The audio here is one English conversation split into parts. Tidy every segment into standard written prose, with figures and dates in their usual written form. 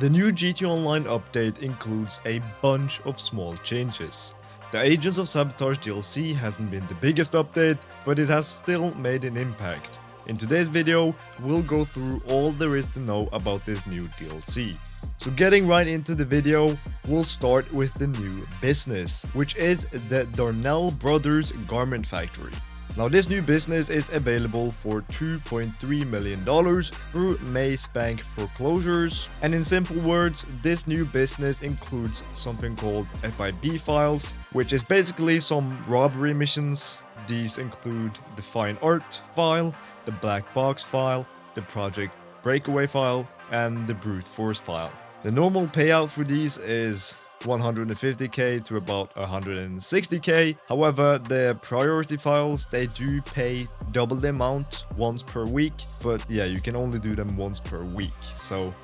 The new GTA Online update includes a bunch of small changes. The Agents of Sabotage DLC hasn't been the biggest update, but it has still made an impact. In today's video, we'll go through all there is to know about this new DLC. So getting right into the video, we'll start with the new business, which is the Darnell Brothers Garment Factory. Now this new business is available for $2.3 million through Maze Bank foreclosures, and in simple words, this new business includes something called FIB files, which is basically some robbery missions. These include the fine art file, the black box file, the project breakaway file, and the brute force file. The normal payout for these is 150k to about 160k. However, the priority files, they do pay double the amount once per week, but yeah, you can only do them once per week.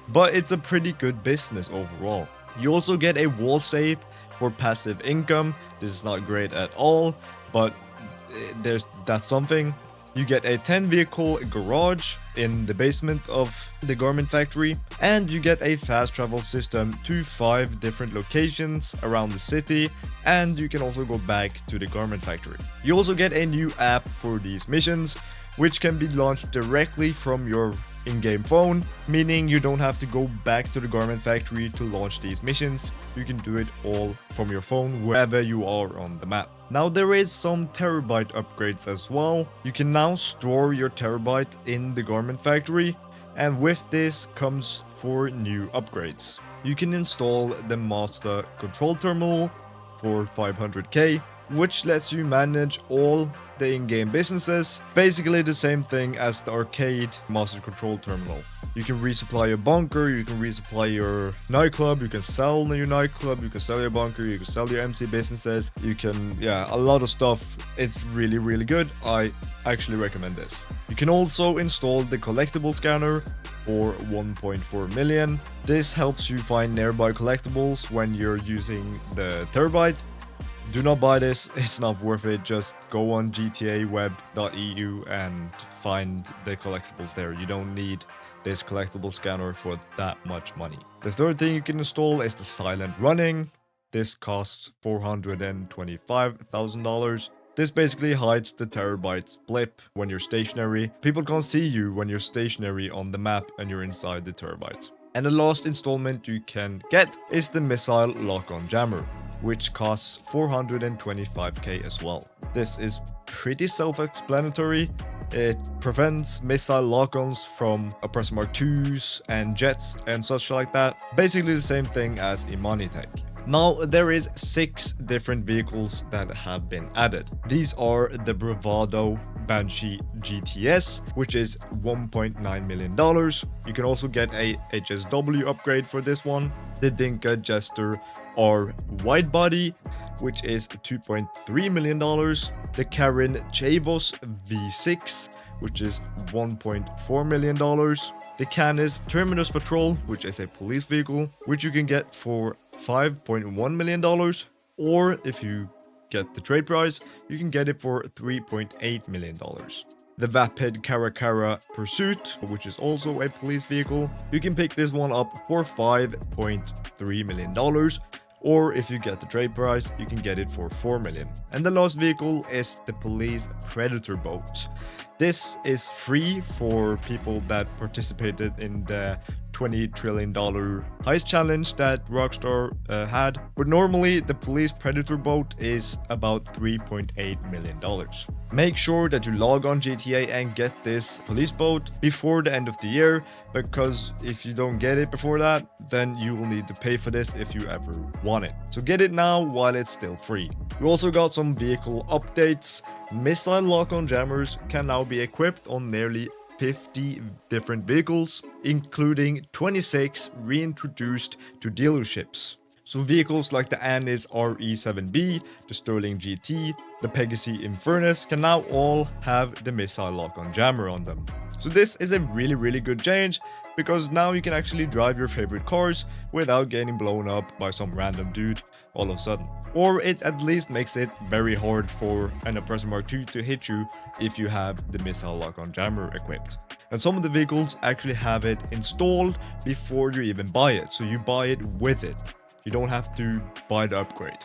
But it's a pretty good business overall. You also get a wall safe for passive income. This is not great at all, but that's something. You get a 10 vehicle garage in the basement of the garment factory, and you get a fast travel system to 5 different locations around the city, and you can also go back to the garment factory. You also get a new app for these missions, which can be launched directly from your in-game phone, meaning you don't have to go back to the garment factory to launch these missions. You can do it all from your phone wherever you are on the map. Now there is some Terabyte upgrades as well. You can now store your Terabyte in the garment factory, and with this comes 4 new upgrades. You can install the Master Control Terminal for 500k, which lets you manage all the in-game businesses, basically the same thing as the arcade Master Control Terminal. You can resupply your bunker, you can resupply your nightclub, you can sell your nightclub, you can sell your bunker, you can sell your MC businesses, you can, a lot of stuff. It's really good. I actually recommend this. You can also install the collectible scanner for 1.4 million. This helps you find nearby collectibles when you're using the Terabyte. Do not buy this, it's not worth it. Just go on gtaweb.eu and find the collectibles there. You don't need this collectible scanner for that much money. The third thing you can install is the silent running. This costs $425,000. This basically hides the Terabyte's blip when you're stationary. People can't see you when you're stationary on the map and you're inside the Terabyte. And the last installment you can get is the missile lock-on jammer, which costs 425k as well. This is pretty self-explanatory. It prevents missile lock-ons from Oppressor Mark IIs and jets and such like that. Basically the same thing as Imani Tech. Now there is 6 different vehicles that have been added. These are the Bravado Banshee GTS, which is $1.9 million. You can also get a HSW upgrade for this one. The Dinka Jester R wide body, which is $2.3 million. The Karen Chavos V6, which is $1.4 million. The Canis Terminus Patrol, which is a police vehicle, which you can get for $5.1 million. Or if you get the trade price, you can get it for $3.8 million. The Vapid Caracara Pursuit, which is also a police vehicle, you can pick this one up for $5.3 million. Or if you get the trade price, you can get it for $4 million. And the last vehicle is the Police Predator Boat. This is free for people that participated in the $20 trillion heist challenge that Rockstar had. But normally the Police Predator Boat is about $3.8 million. Make sure that you log on GTA and get this police boat before the end of the year, because if you don't get it before that, then you will need to pay for this if you ever want it. So get it now while it's still free. We also got some vehicle updates. Missile lock-on jammers can now be equipped on nearly 50 different vehicles, including 26 reintroduced to dealerships. So vehicles like the Anis RE7B, the Sterling GT, the Pegasus Infernus can now all have the missile lock-on jammer on them. So this is a really good change, because now you can actually drive your favorite cars without getting blown up by some random dude all of a sudden. Or it at least makes it very hard for an Oppressor Mark II to hit you if you have the missile lock-on jammer equipped. And some of the vehicles actually have it installed before you even buy it, so you buy it with it. You don't have to buy the upgrade.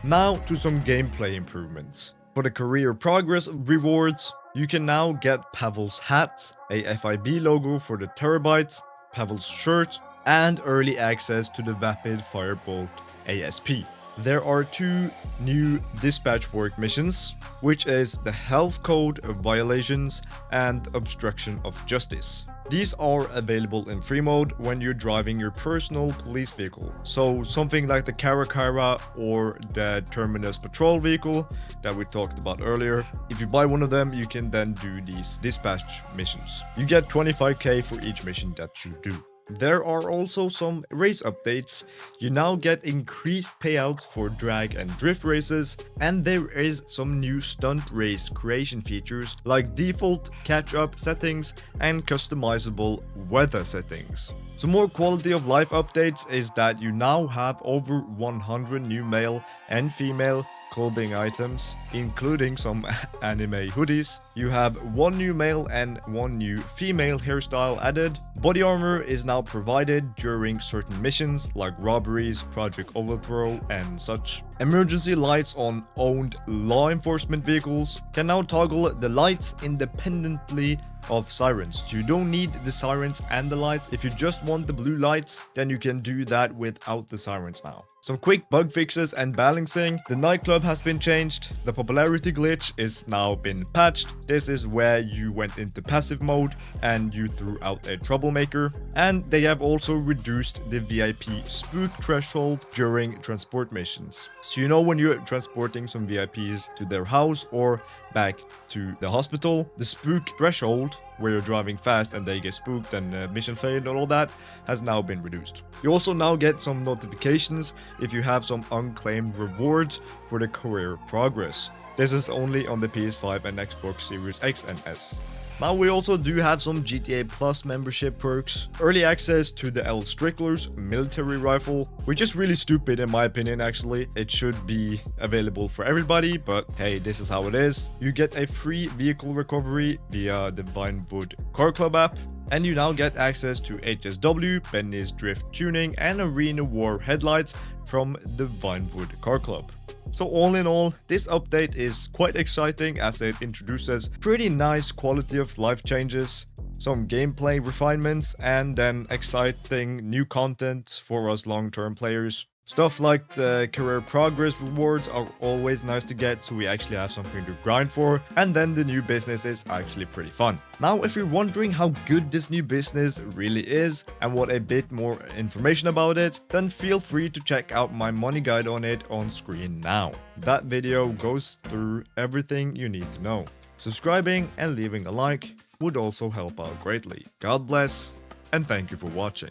Now to some gameplay improvements. For the career progress rewards, you can now get Pavel's hat, a FIB logo for the Terabyte, Pavel's shirt, and early access to the Vapid Firebolt ASP. There are 2 new dispatch work missions, which is the health code violations and obstruction of justice. These are available in free mode when you're driving your personal police vehicle. So something like the Karakara or the Terminus patrol vehicle that we talked about earlier. If you buy one of them, you can then do these dispatch missions. You get 25k for each mission that you do. There are also some race updates. You now get increased payouts for drag and drift races, and there is some new stunt race creation features like default catch-up settings and customizable weather settings. Some more quality of life updates is that you now have over 100 new male and female clothing items, including some anime hoodies. You have 1 new male and 1 new female hairstyle added. Body armor is now provided during certain missions like robberies, Project Overthrow, and such. Emergency lights on owned law enforcement vehicles can now toggle the lights independently of sirens. You don't need the sirens and the lights. If you just want the blue lights, then you can do that without the sirens now. Some quick bug fixes and balancing. The nightclub has been changed. The popularity glitch is now been patched. This is where you went into passive mode and you threw out a troublemaker. And they have also reduced the VIP spook threshold during transport missions. So you know when you're transporting some VIPs to their house or back to the hospital, the spook threshold, where you're driving fast and they get spooked and mission failed and all that, has now been reduced. You also now get some notifications if you have some unclaimed rewards for the career progress. This is only on the PS5 and Xbox Series X and S. Now we also do have some GTA Plus membership perks. Early access to the L Strickler's military rifle, which is really stupid in my opinion actually. It should be available for everybody, but hey, this is how it is. You get a free vehicle recovery via the Vinewood Car Club app. And you now get access to HSW, Benny's Drift Tuning, and Arena War headlights from the Vinewood Car Club. So all in all, this update is quite exciting as it introduces pretty nice quality of life changes, some gameplay refinements, and then exciting new content for us long-term players. Stuff like the career progress rewards are always nice to get, so we actually have something to grind for, and then the new business is actually pretty fun. Now, if you're wondering how good this new business really is and want a bit more information about it, then feel free to check out my money guide on it on screen now. That video goes through everything you need to know. Subscribing and leaving a like would also help out greatly. God bless, and thank you for watching.